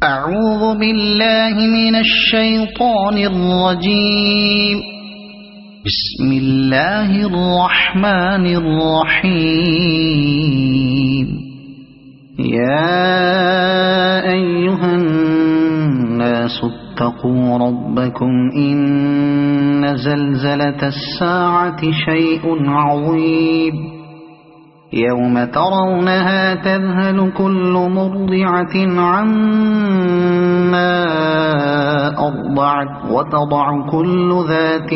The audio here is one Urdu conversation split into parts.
أعوذ بالله من الشيطان الرجيم. بسم الله الرحمن الرحيم. يا أيها الناس اتقوا ربكم إن زلزلة الساعة شيء عظيم. يوم ترونها تذهل كل مرضعة عما أرضعت وتضع كل ذات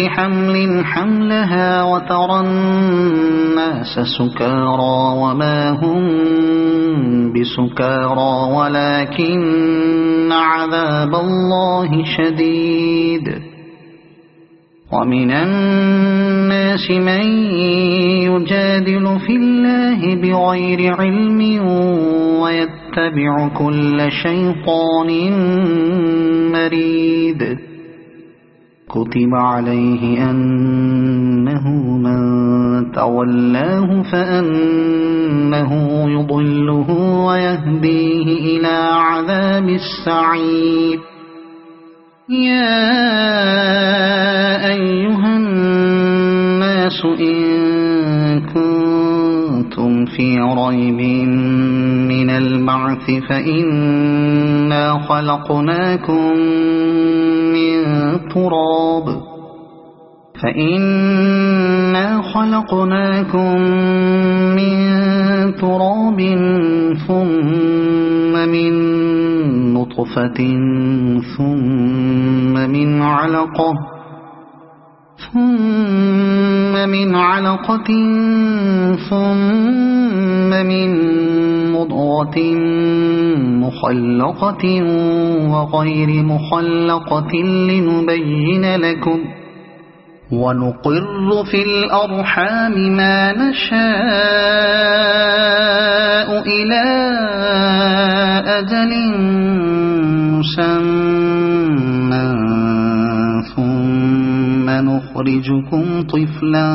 حمل حملها وترى الناس سكارى وما هم بسكارى ولكن عذاب الله شديد. ومن الناس من يجادل في الله بغير علم ويتبع كل شيطان مريد. كتب عليه أنه من تولاه فأنه يضله ويهديه إلى عذاب السعير. يا أيها الناس إن كنتم في ريب من البعث فإنا خلقناكم من تراب ثم من نطفة ثم من علقة ثم من مضغة مخلقة وغير مخلقة لنبين لكم. ونقر في الأرحام ما نشاء إلى أجل مسمى ثم نخرجكم طفلا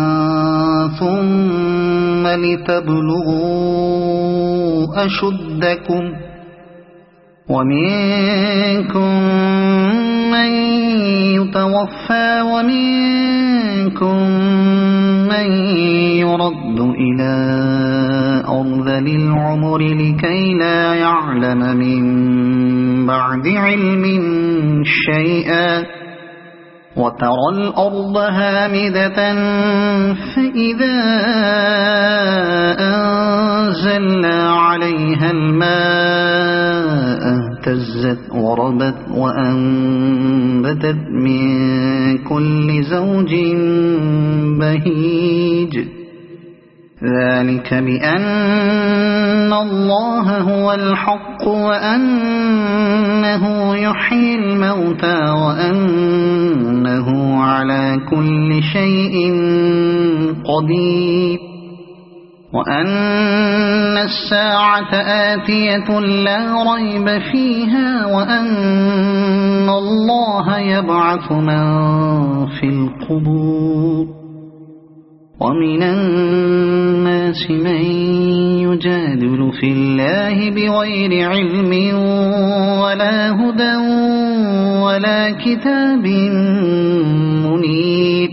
ثم لتبلغوا أشدكم. ومنكم من يتوفى ومنكم من يرد إلى أرذل العمر لكي لا يعلم من بعد علم شيئا. وترى الأرض هامدة فإذا أنزلنا عليها الماء اهتزت وربت وأنبتت من كل زوج بهيج. ذلك بأن الله هو الحق وأنه يحيي الموتى وأنه على كل شيء قدير. وأن الساعة آتية لا ريب فيها وأن الله يبعث من في القبور. ومن الناس من يجادل في الله بغير علم ولا هدى ولا كتاب منير.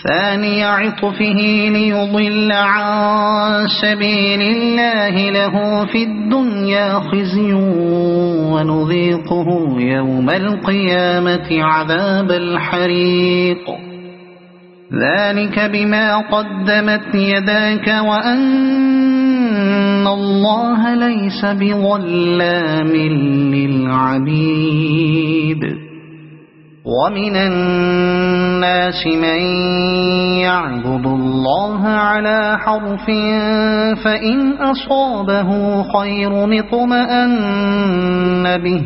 ثاني عطفه ليضل عن سبيل الله له في الدنيا خزي ونذيقه يوم القيامة عذاب الحريق. ذلك بما قدمت يداك وأن الله ليس بظلام للعبيد. ومن الناس من يعبد الله على حرف فإن أصابه خير اطمأن به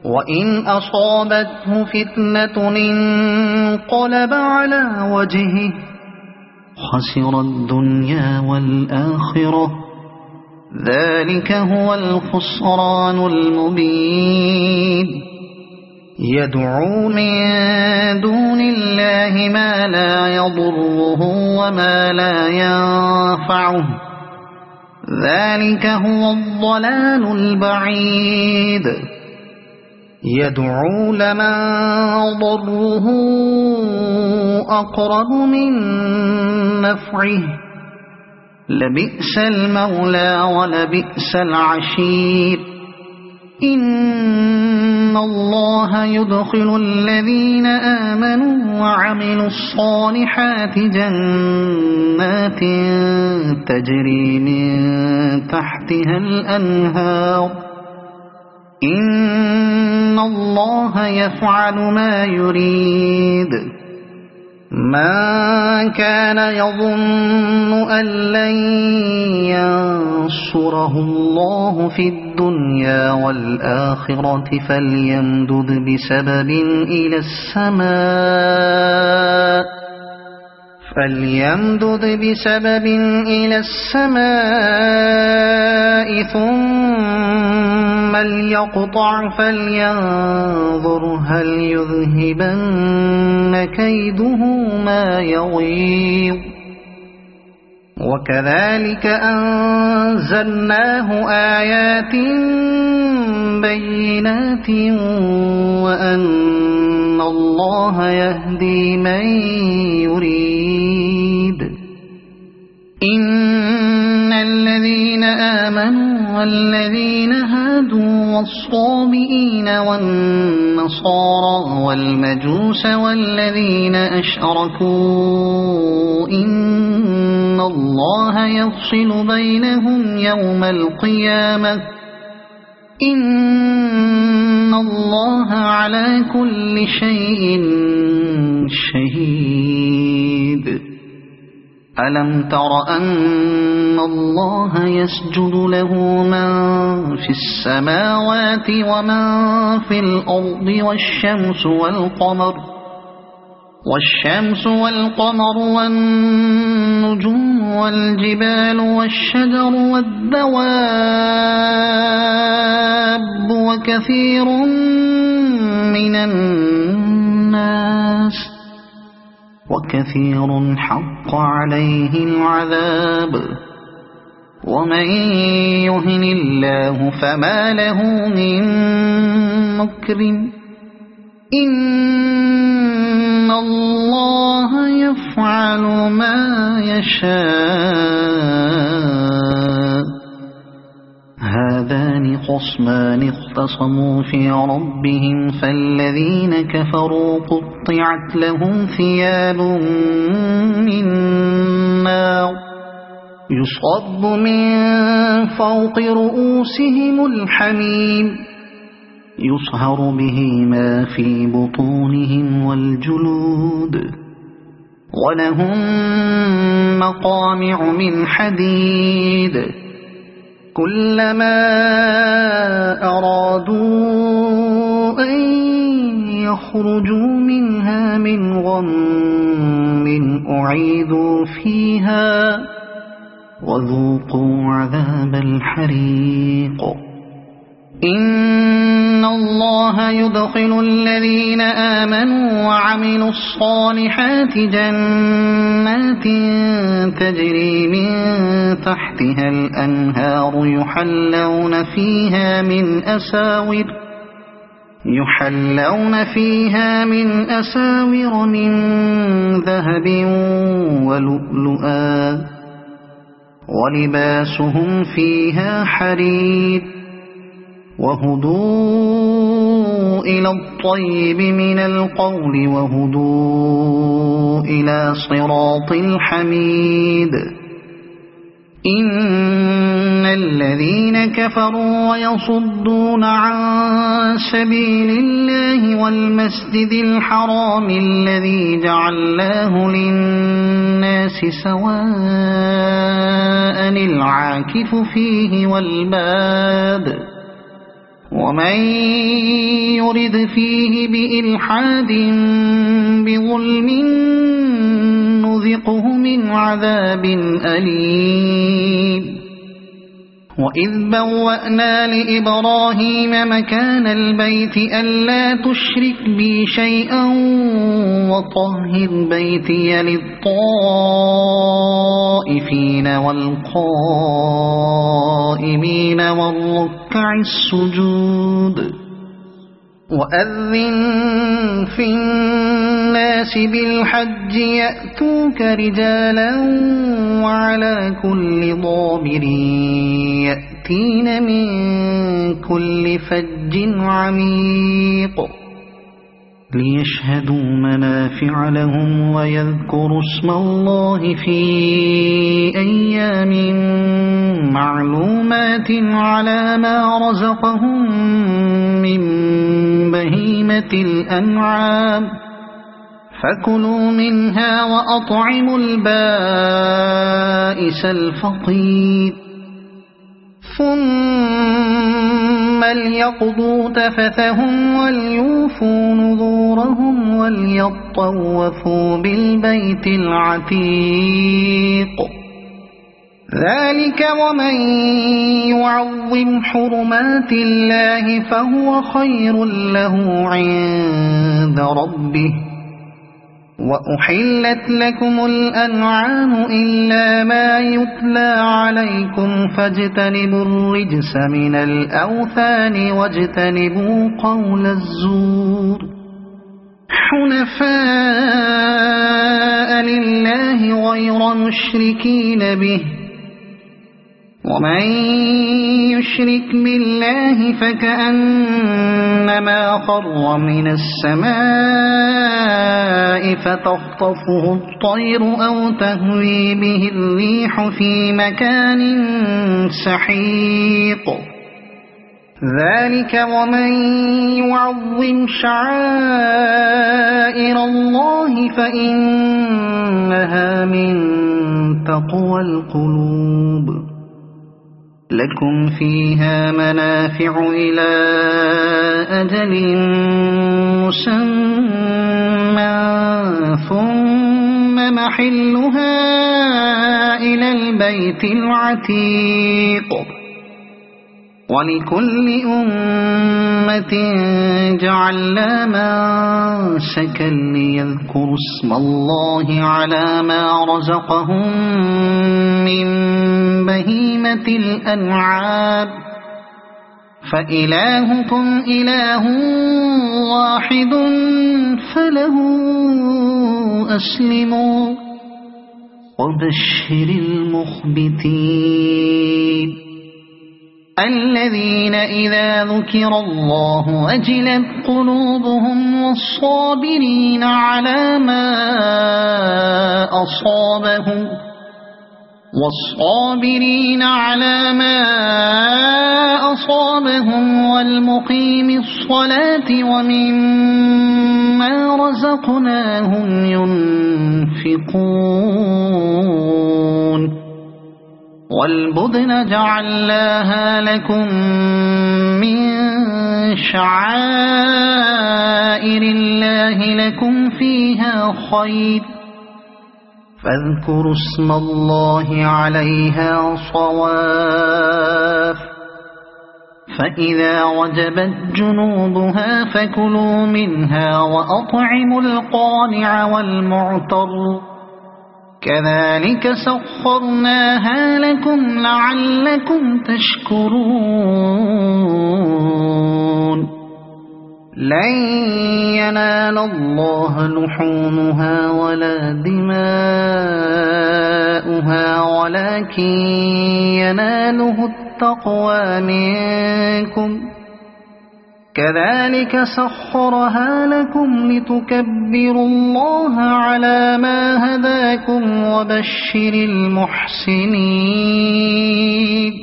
وإن أصابته فتنة انقلب على وجهه خسر الدنيا والآخرة. ذلك هو الخسران المبين. يدعو من دون الله ما لا يضره وما لا ينفعه ذلك هو الضلال البعيد يدعو لمن ضره أقرب من نفعه لبئس المولى ولبئس العشير إن الله يدخل الذين آمنوا وعملوا الصالحات جنات تجري من تحتها الأنهار إن الله يفعل ما يريد من كان يظن أن لن ينصره الله في الدنيا والآخرة فليمدد بسبب إلى السماء ثم ليقطع فلينظر هل يذهبن كيده ما يغيظ وكذلك أنزلناه آيات بينات وأن الله يهدي من يريد إن الذين آمنوا والذين هادوا والصابئين والنصارى والمجوس والذين أشركوا إن الله يفصل بينهم يوم القيامة إن الله على كل شيء شهيد ألم تر أن الله يسجد له من في السماوات ومن في الأرض والشمس والقمر والنجوم والجبال والشجر والدواب وكثير من الناس وكثير حق عليه العذاب ومن يهن الله فما له من مكرم إن الله يفعل ما يشاء هذان خصمان اختصموا في ربهم فالذين كفروا قطعت لهم ثياب من نار يصب من فوق رؤوسهم الحميم يصهر به ما في بطونهم والجلود ولهم مقامع من حديد كلما أرادوا أن يخرجوا منها من غم أعيدوا فيها وذوقوا عذاب الحريق إن الله يدخل الذين آمنوا وعملوا الصالحات جنات تجري من تحتها الأنهار يحلون فيها من أساور من ذهب ولؤلؤا ولباسهم فيها حرير وهدوا إلى الطيب من القول وهدوا إلى صراط الحميد إن الذين كفروا ويصدون عن سبيل الله والمسجد الحرام الذي جعلناه للناس سواء العاكف فيه والباد ومن يرد فيه بإلحاد بظلم نذقه من عذاب أليم وإذ بوأنا لإبراهيم مكان البيت ألا تشرك بي شيئا وطهر بيتي للطائفين والقائمين والركع السجود وأذن في الناس بالحج يأتوك رجالا وعلى كل ضامر يأتين من كل فج عميق ليشهدوا منافع لهم ويذكروا اسم الله في أيام معلومات على ما رزقهم من بهيمة الأنعام فكلوا منها وأطعموا البائس الفقير ثم ليقضوا تفثهم وليوفوا نذورهم وليطوفوا بالبيت العتيق ذلك ومن يعظم حرمات الله فهو خير له عند ربه وأحلت لكم الأنعام إلا ما يتلى عليكم فاجتنبوا الرجس من الأوثان واجتنبوا قول الزور حنفاء لله غير مشركين به ومن يشرك بالله فكأنما خر من السماء فتخطفه الطير أو تهوي به الريح في مكان سحيق ذلك ومن يعظم شعائر الله فإنها من تقوى القلوب لكم فيها منافع إلى أجل مسمى ثم محلها إلى البيت العتيق ولكل أمة جعلنا منسكا ليذكروا اسم الله على ما رزقهم من بهيمة الأنعام فإلهكم إله واحد فله أسلموا وبشر المخبتين الذين إذا ذكر الله وجلت قلوبهم والصابرين على ما أصابهم والمقيم الصلاة ومما رزقناهم ينفقون والبدن جعلناها لكم من شعائر الله لكم فيها خير فاذكروا اسم الله عليها صواف فإذا وجبت جنوبها فكلوا منها وأطعموا القانع والمعتر كذلك سخرناها لكم لعلكم تشكرون لن ينال الله لحومها ولا دماؤها ولكن يناله التقوى منكم كذلك سخرها لكم لتكبروا الله على ما هداكم وبشر المحسنين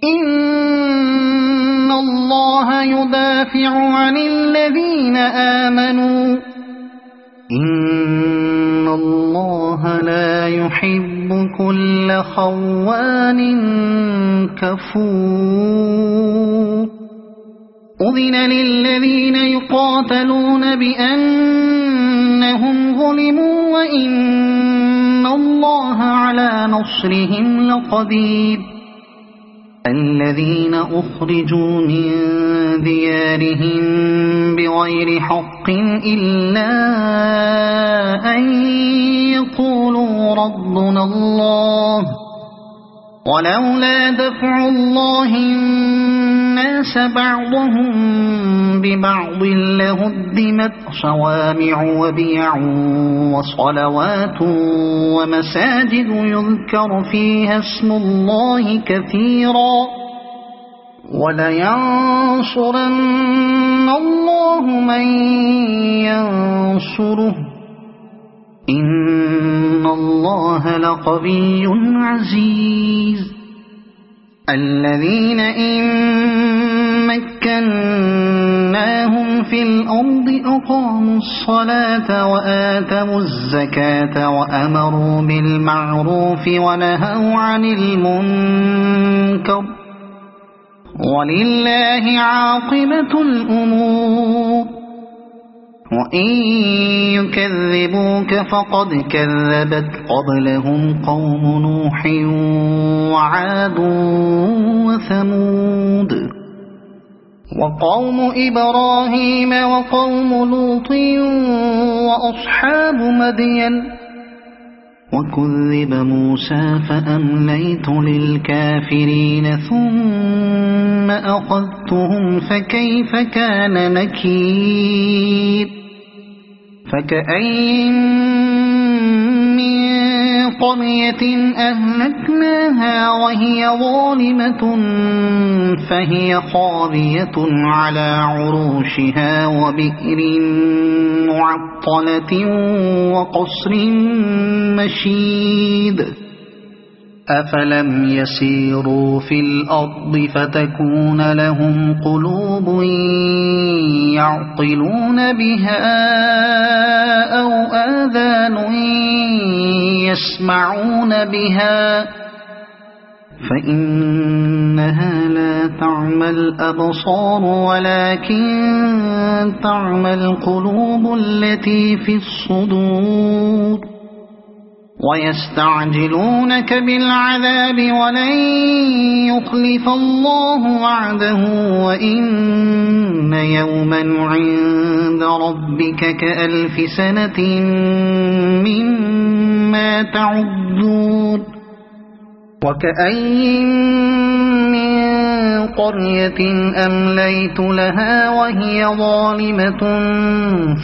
إن الله يدافع عن الذين آمنوا إن الله لا يحب كل خوان كفور أذن للذين يقاتلون بأنهم ظلموا وإن الله على نصرهم لقدير الذين أخرجوا من ديارهم بغير حق إلا أن يقولوا ربنا الله ولولا دفع الله الناس بعضهم ببعض لهدمت صوامع وبيع وصلوات ومساجد يذكر فيها اسم الله كثيرا ولينصرن الله من ينصره إن الله لقوي عزيز الذين إن مكناهم في الأرض أقاموا الصلاة وآتوا الزكاة وأمروا بالمعروف ونهوا عن المنكر ولله عاقبة الأمور وإن يكذبوك فقد كذبت قبلهم قوم نوح وعاد وثمود وقوم إبراهيم وقوم لوط وأصحاب مدين وكذب موسى فأمليت للكافرين ثم أخذتهم فكيف كان نكير فكأين من قرية أهلكناها وهي ظالمة فهي خاوية على عروشها وبئر معطلة وقصر مشيد أفلم يسيروا في الأرض فتكون لهم قلوب يعقلون بها أو آذان يسمعون بها فإنها لا تعمى الأبصار ولكن تعمى القلوب التي في الصدور ويستعجلونك بالعذاب ولن يخلف الله وعده وإن يوما عند ربك كألف سنة مما تعدون وكأين من قرية أمليت لها وهي ظالمة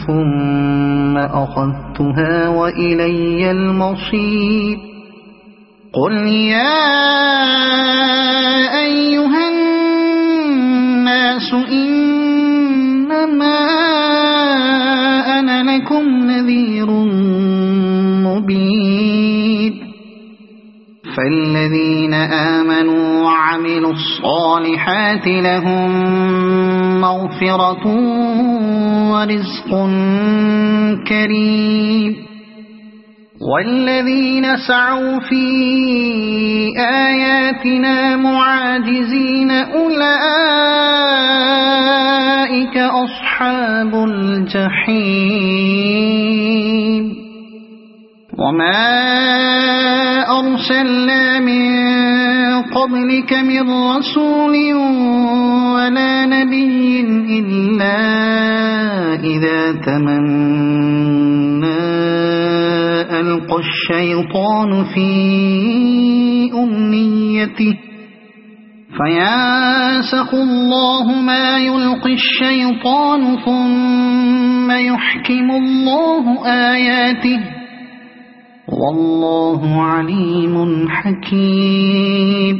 ثم أخذتها وإلي المصير قل يا أيها الناس إنما أنا لكم نذير مبين فالذين آمنوا وعملوا الصالحات لهم مغفرة ورزق كريم والذين سعوا في آياتنا معاجزين أولئك أصحاب الجحيم وما أرسلنا من قبلك من رسول ولا نبي إلا إذا تمنى ألقى الشيطان في أمنيته فينسخ الله ما يلقي الشيطان ثم يحكم الله آياته والله عليم حكيم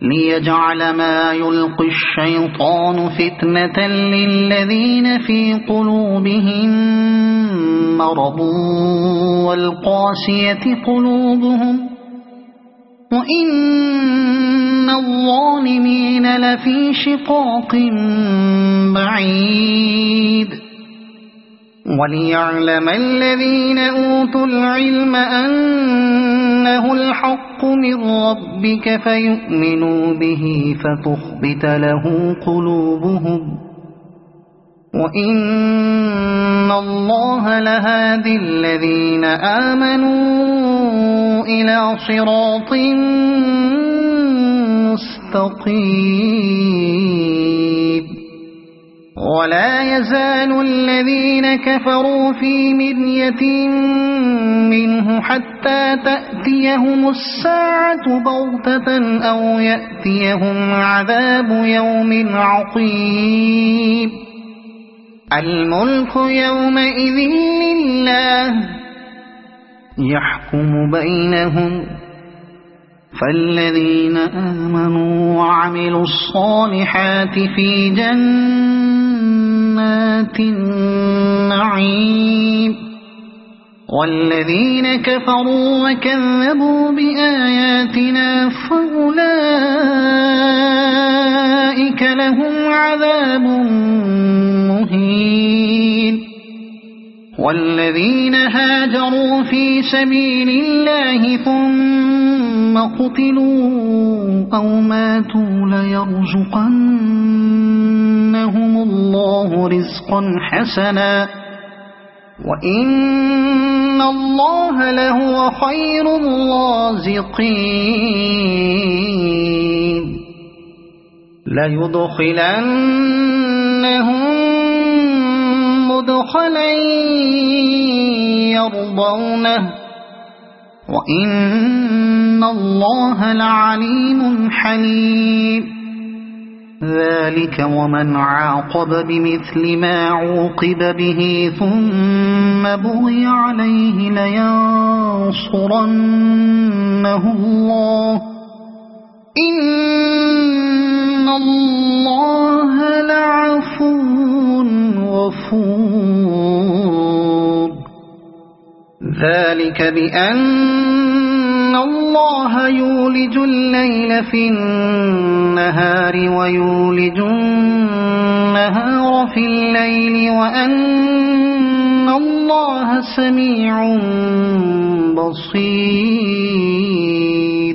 ليجعل ما يلقي الشيطان فتنة للذين في قلوبهم مرض والقاسية قلوبهم وإن الظالمين لفي شقاق بعيد وليعلم الذين أوتوا العلم أنه الحق من ربك فيؤمنوا به فتخبت له قلوبهم وإن الله لهادي الذين آمنوا إلى صراط مستقيم مستقيم ولا يزال الذين كفروا في مرية منه حتى تأتيهم الساعة بغتة أو يأتيهم عذاب يوم عقيم الملك يومئذ لله يحكم بينهم فالذين آمنوا وعملوا الصالحات في جنات النعيم والذين كفروا وكذبوا بآياتنا فأولئك لهم عذاب مهين والذين هاجروا في سبيل الله ثم قتلوا أو ماتوا ليرزقنهم الله رزقا حسنا وإن الله لهو خير الرازقين ليدخلنهم مدخلا يرضونه وإن الله لعليم حليم ذلك ومن عاقب بمثل ما عوقب به ثم بغي عليه لينصرنه الله إن الله لعفو غفور ذلك بأن الله يولج الليل في النهار ويولج النهار في الليل وأن الله سميع بصير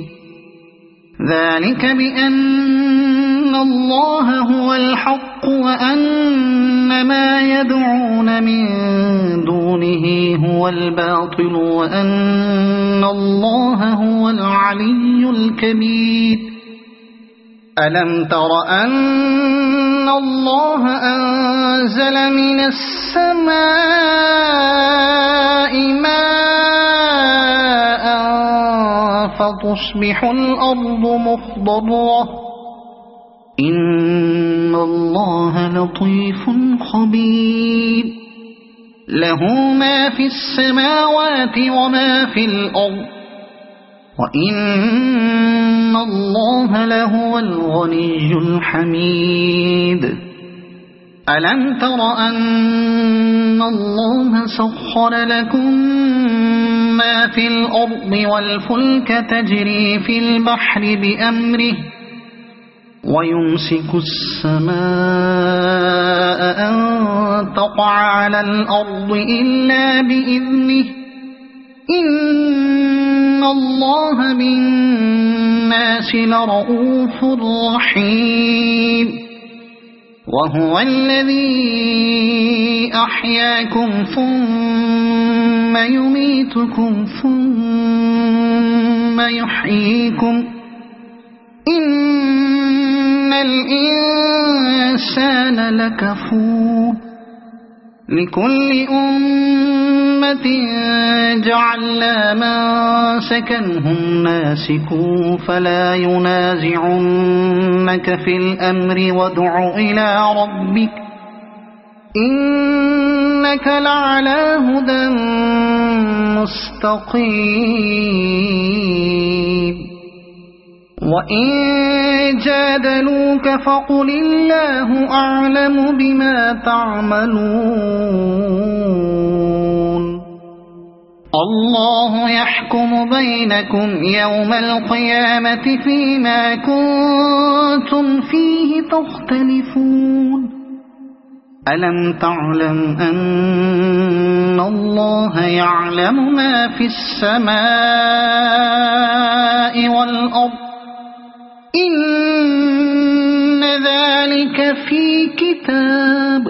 ذلك بأن الله هو الحق وأن ما يدعون من دونه هو الباطل وأن الله هو العلي الكبير ألم تر أن الله أنزل من السماء ماء فتصبح الأرض مخضرة إن الله لطيف خبير له ما في السماوات وما في الأرض وإن الله لهو الغني الحميد ألم تر أن الله سخر لكم ما في الأرض والفلك تجري في البحر بأمره ويمسك السماء أن تقع على الأرض إلا بإذنه إن الله بالناس لرؤوف رحيم وهو الذي أحياكم ثم يميتكم ثم يحييكم إن الإنسان لكفور لكل أمة جعلنا منسكنهم ناسكوا فلا ينازعنك في الأمر وادع إلى ربك إنك لعلى هدى مستقيم وإن جادلوك فقل الله أعلم بما تعملون الله يحكم بينكم يوم القيامة فيما كنتم فيه تختلفون ألم تعلم أن الله يعلم ما في السماء والأرض إن ذلك في كتاب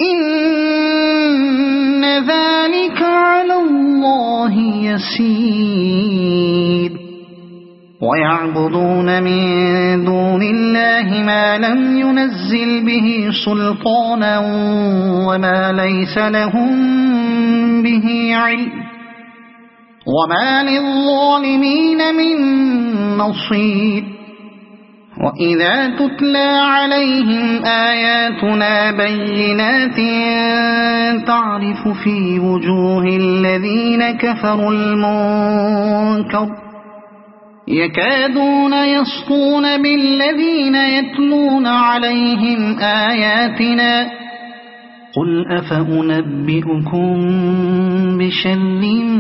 إن ذلك على الله يسير ويعبدون من دون الله ما لم ينزل به سلطانا وما ليس لهم به علم وما للظالمين من نصير وإذا تتلى عليهم آياتنا بينات تعرف في وجوه الذين كفروا المنكر يكادون يسطون بالذين يتلون عليهم آياتنا قل أفأنبئكم بشر من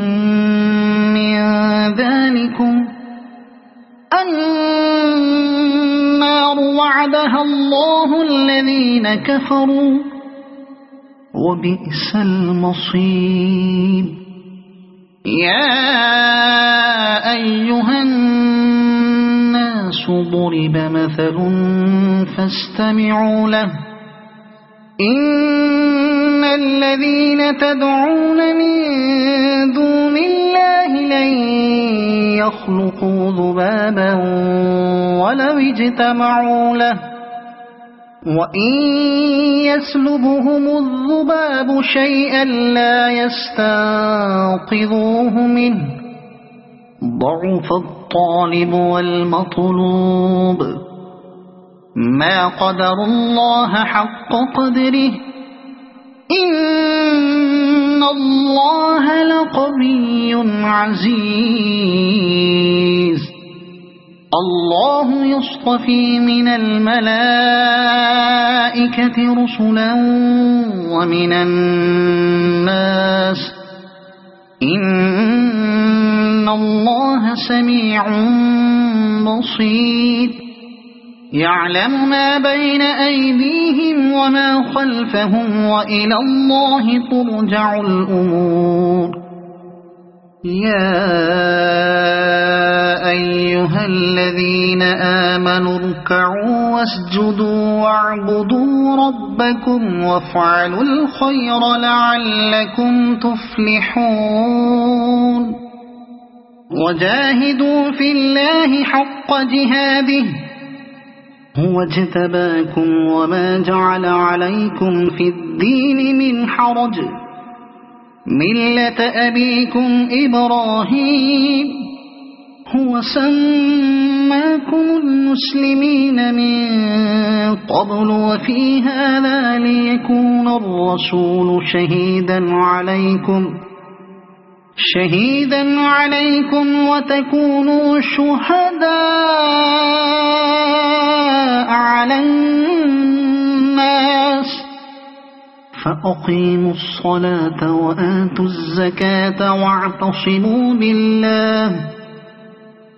ذلكم النار وعدها الله الذين كفروا وبئس المصير يا أيها الناس ضرب مثل فاستمعوا له إن الذين تدعون من دون الله لن يخلقوا ذبابا ولو اجتمعوا له وإن يسلبهم الذباب شيئا لا يستنقذوه منه ضعف الطالب والمطلوب ما قدر الله حق قدره إن الله لقوي عزيز الله يصطفي من الملائكة رسلا ومن الناس إن الله سميع بصير يعلم ما بين أيديهم وما خلفهم وإلى الله ترجع الأمور يا أيها الذين آمنوا اركعوا واسجدوا واعبدوا ربكم وافعلوا الخير لعلكم تفلحون وجاهدوا في الله حق جهاده هو اجتباكم وما جعل عليكم في الدين من حرج ملة أبيكم إبراهيم هو سماكم المسلمين من قبل وفي هذا ليكون الرسول شهيدا عليكم وتكونوا شهداء على الناس فأقيموا الصلاة وآتوا الزكاة واعتصموا بالله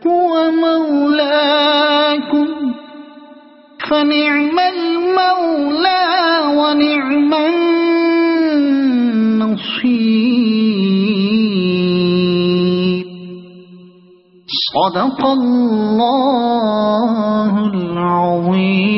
هو مولاكم فنعم المولى ونعم النصير صدق الله العظيم.